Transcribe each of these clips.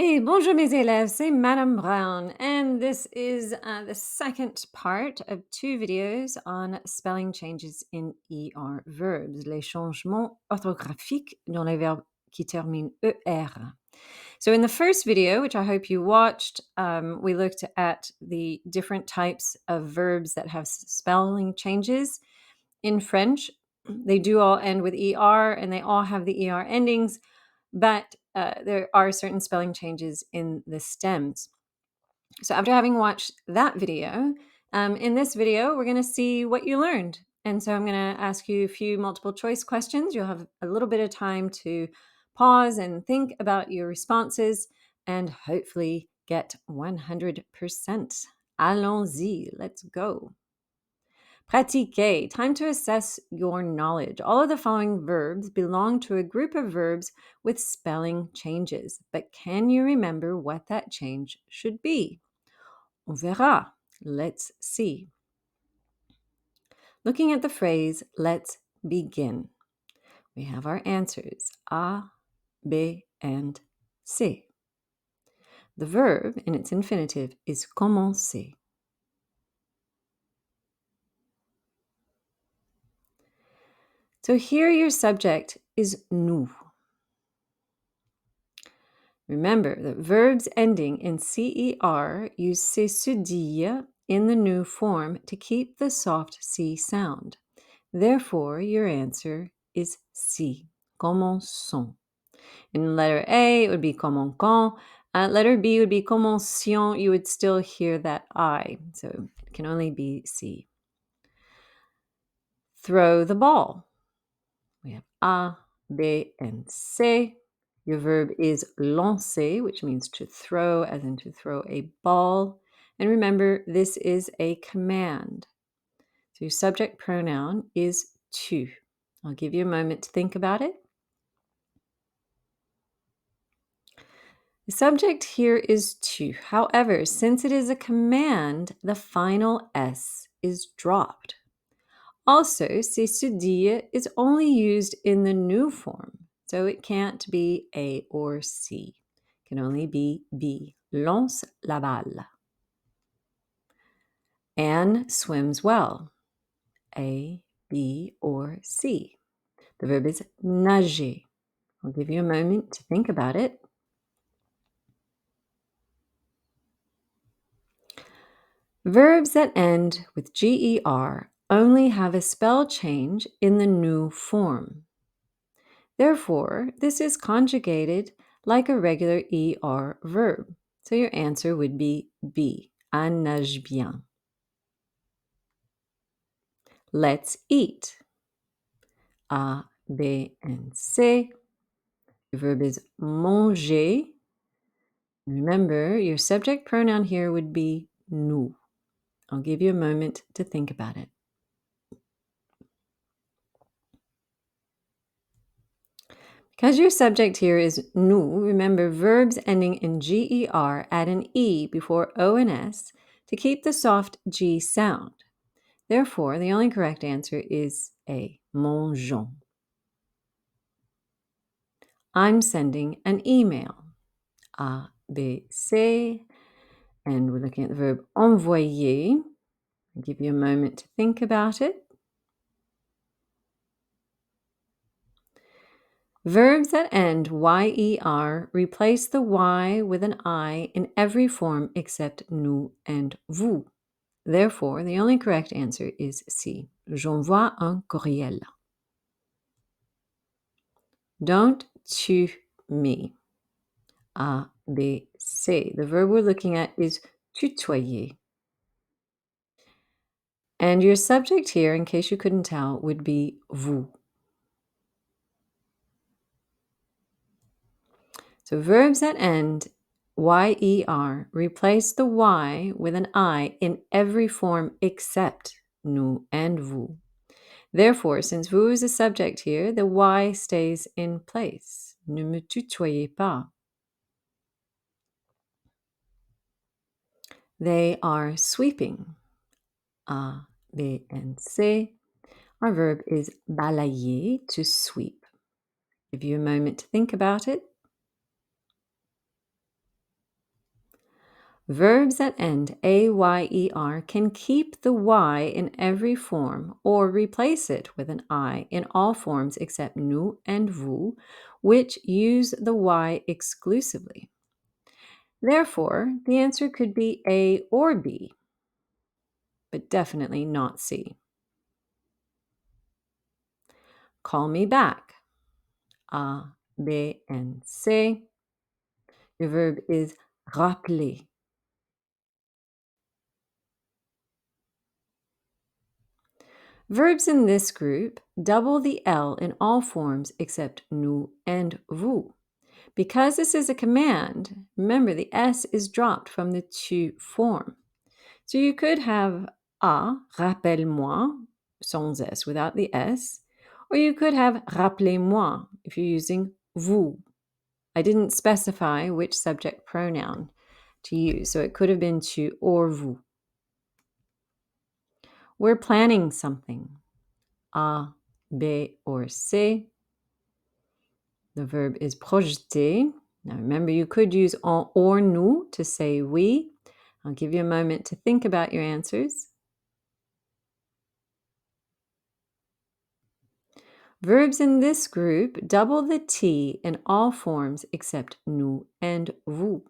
Hey, bonjour mes élèves, c'est Madame Brown, and this is the second part of two videos on spelling changes in ER verbs, les changements orthographiques dans les verbes qui terminent ER. So in the first video, which I hope you watched, we looked at the different types of verbs that have spelling changes in French. They do all end with ER, and they all have the ER endings, but there are certain spelling changes in the stems. So after having watched that video, in this video, we're going to see what you learned. And so I'm going to ask you a few multiple choice questions. You'll have a little bit of time to pause and think about your responses and hopefully get 100%. Allons-y, let's go. Pratiquer, time to assess your knowledge. All of the following verbs belong to a group of verbs with spelling changes, but can you remember what that change should be? On verra. Let's see. Looking at the phrase, let's begin. We have our answers, A, B, and C. The verb in its infinitive is commencer. So here your subject is nous. Remember that verbs ending in CER use c'est se dire in the new form to keep the soft C sound. Therefore, your answer is C. Commençons. In letter A, it would be commençons. Letter B would be commencions. You would still hear that I, so it can only be C. Throw the ball. We have A, B, and C. Your verb is lancer, which means to throw, as in to throw a ball. And remember, this is a command. So your subject pronoun is tu. I'll give you a moment to think about it. The subject here is tu. However, since it is a command, the final S is dropped. Also, c'est se dire is only used in the new form, so it can't be A or C. It can only be B. Lance la balle. Anne swims well. A, B, or C. The verb is nager. I'll give you a moment to think about it. Verbs that end with GER only have a spell change in the new form. Therefore, this is conjugated like a regular ER verb. So your answer would be B. Elle nage bien. Let's eat. A, B, and C. The verb is manger. Remember, your subject pronoun here would be nous. I'll give you a moment to think about it. Because your subject here is nous, remember verbs ending in GER add an E before O and S to keep the soft G sound. Therefore, the only correct answer is A, mangeons. I'm sending an email. A, B, C. And we're looking at the verb envoyer. I'll give you a moment to think about it. Verbs that end YER replace the Y with an I in every form except nous and vous. Therefore, the only correct answer is C. J'envoie un courriel. Don't tue me. A, B, C. The verb we're looking at is tutoyer. And your subject here, in case you couldn't tell, would be vous. So verbs that end YER replace the Y with an I in every form except nous and vous. Therefore, since vous is a subject here, the Y stays in place. Ne me tutoyez pas. They are sweeping. A, B, and C. Our verb is balayer, to sweep. Give you a moment to think about it. Verbs that end A-Y-E-R can keep the Y in every form or replace it with an I in all forms except nous and vous, which use the Y exclusively. Therefore, the answer could be A or B, but definitely not C. Call me back. A, B, and C. Your verb is rappeler. Verbs in this group double the L in all forms except nous and vous. Because this is a command, remember the S is dropped from the tu form. So you could have A, rappelle-moi, sans S, without the S, or you could have rappelez-moi if you're using vous. I didn't specify which subject pronoun to use, so it could have been tu or vous. We're planning something. A, B, or C. The verb is projeter. Now remember, you could use en or nous to say oui. I'll give you a moment to think about your answers. Verbs in this group double the T in all forms except nous and vous.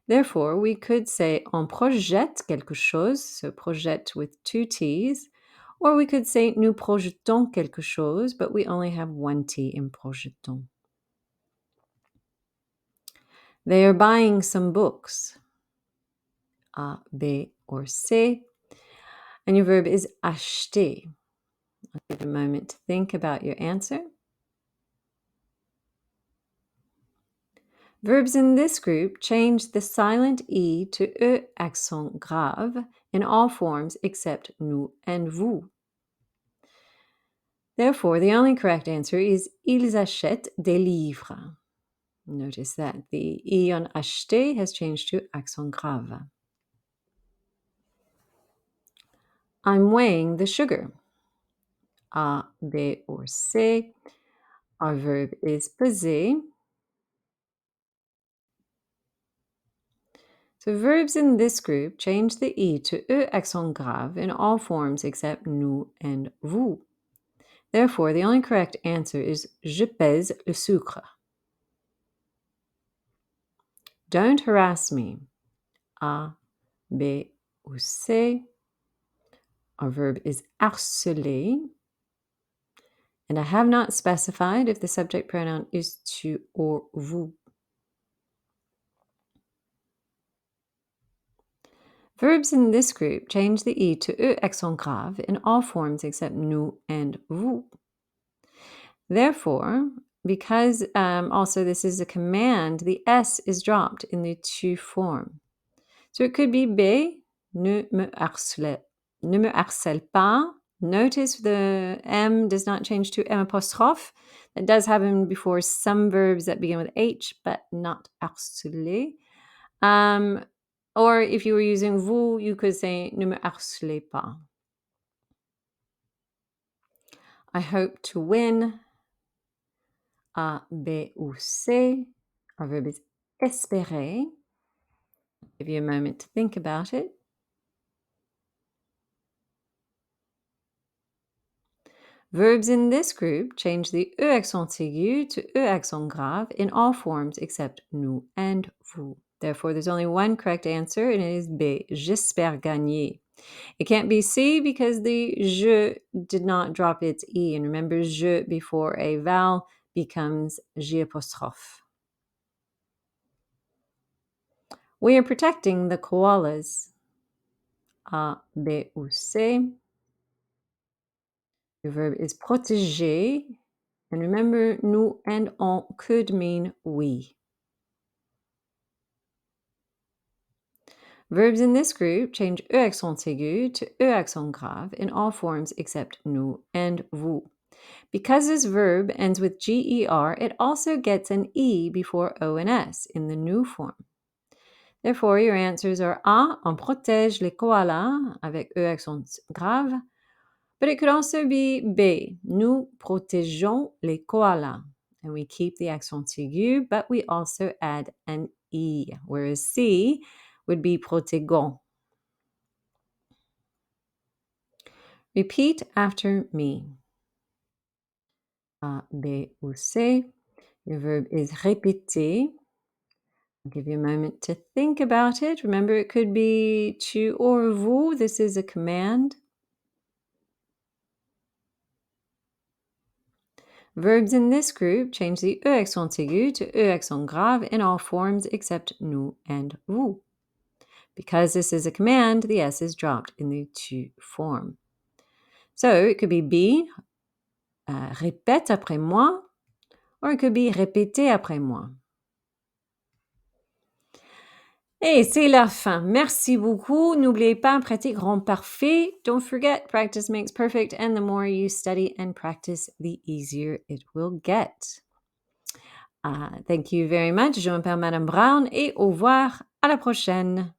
Therefore, we could say on projette quelque chose, so projette with two T's, or we could say nous projetons quelque chose, but we only have one T in projetons. They are buying some books. A, B, or C. And your verb is acheter. I'll give you a moment to think about your answer. Verbs in this group change the silent E to E accent grave in all forms except nous and vous. Therefore, the only correct answer is ils achètent des livres. Notice that the E on acheter has changed to accent grave. I'm weighing the sugar. A, B, or C. Our verb is peser. So verbs in this group change the E to E accent grave in all forms except nous and vous. Therefore, the only correct answer is je pèse le sucre. Don't harass me. A, B, ou C. Our verb is harceler. And I have not specified if the subject pronoun is tu or vous. Verbs in this group change the E to E accent grave in all forms except nous and vous. Therefore, because also this is a command, the S is dropped in the tu form. So it could be B, ne me harcèle pas. Notice the M does not change to M apostrophe. That does happen before some verbs that begin with H, but not harceler. Or if you were using vous, you could say ne me harcelez pas. I hope to win. A, B, ou C. Our verb is espérer. I'll give you a moment to think about it. Verbs in this group change the E accent aigu to E accent grave in all forms except nous and vous. Therefore, there's only one correct answer, and it is B, j'espère gagner. It can't be C because the je did not drop its E. And remember, je before a vowel becomes J apostrophe. We are protecting the koalas. A, B, ou C. The verb is protéger. And remember, nous and on could mean we. Verbs in this group change E accent aigu to E accent grave in all forms except nous and vous. Because this verb ends with GER, it also gets an E before O and S in the nous form. Therefore, your answers are A, on protège les koalas avec E accent grave, but it could also be B, nous protégeons les koalas. And we keep the accent aigu, but we also add an E. Whereas C, would be protégant. Repeat after me. A, B ou C. Your verb is répéter. I'll give you a moment to think about it. Remember, it could be tu or vous. This is a command. Verbs in this group change the E accent aigu to E accent grave in all forms except nous and vous. Because this is a command, the S is dropped in the tu form. So it could be, répète après moi, or it could be répétez après moi. Et c'est la fin. Merci beaucoup. N'oubliez pas, pratique rend parfait. Don't forget, practice makes perfect, and the more you study and practice, the easier it will get. Thank you very much. Je m'appelle Madame Brown et au revoir. À la prochaine.